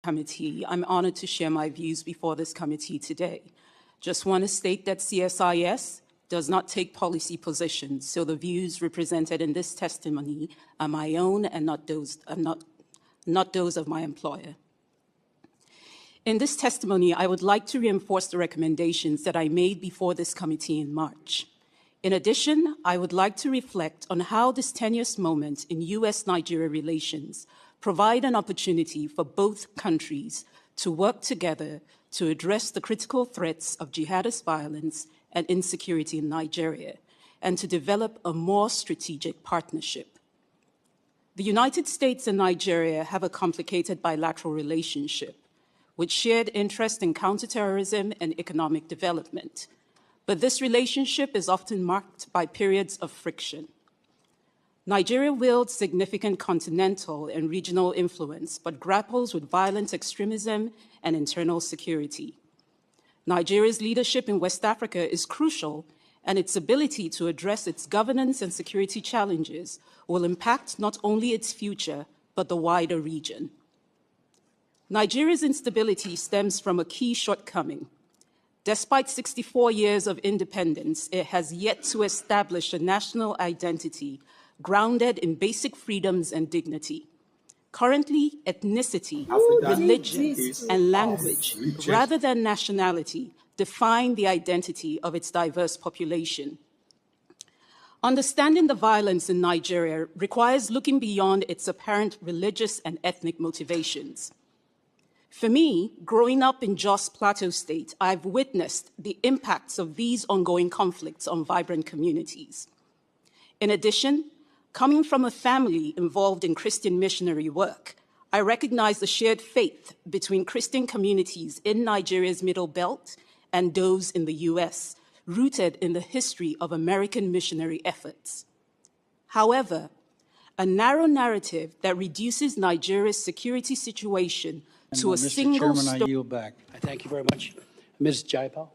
Committee, I'm honored to share my views before this committee today. Just want to state that CSIS does not take policy positions, so the views represented in this testimony are my own and not those of my employer. In this testimony, I would like to reinforce the recommendations that I made before this committee in March. In addition, I would like to reflect on how this tenuous moment in U.S.-Nigeria relations provide an opportunity for both countries to work together to address the critical threats of jihadist violence and insecurity in Nigeria, and to develop a more strategic partnership. The United States and Nigeria have a complicated bilateral relationship with shared interest in counterterrorism and economic development. But this relationship is often marked by periods of friction. Nigeria wields significant continental and regional influence, but grapples with violent extremism and internal security. Nigeria's leadership in West Africa is crucial, and its ability to address its governance and security challenges will impact not only its future, but the wider region. Nigeria's instability stems from a key shortcoming. Despite 64 years of independence, it has yet to establish a national identity grounded in basic freedoms and dignity. Currently, ethnicity, religion, and language, rather than nationality, define the identity of its diverse population. Understanding the violence in Nigeria requires looking beyond its apparent religious and ethnic motivations. For me, growing up in Jos Plateau State, I've witnessed the impacts of these ongoing conflicts on vibrant communities. In addition, coming from a family involved in Christian missionary work, I recognize the shared faith between Christian communities in Nigeria's Middle Belt and those in the US, rooted in the history of American missionary efforts. However, a narrow narrative that reduces Nigeria's security situation to a single Mr. Chairman, I yield back. I thank you very much. Ms. Jayapal.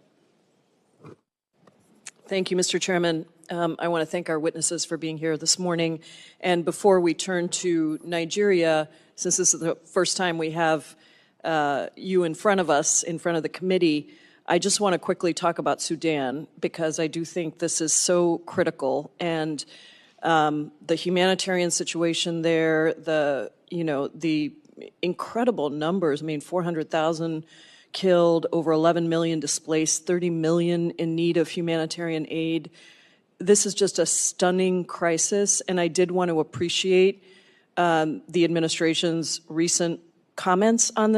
Thank you, Mr. Chairman. I want to thank our witnesses for being here this morning. And before we turn to Nigeria, since this is the first time we have you in front of us, in front of the committee, I just want to quickly talk about Sudan, because I do think this is so critical. And the humanitarian situation there, the incredible numbers, 400,000 killed, over 11 million displaced, 30 million in need of humanitarian aid. This is just a stunning crisis, and I did want to appreciate the administration's recent comments on this.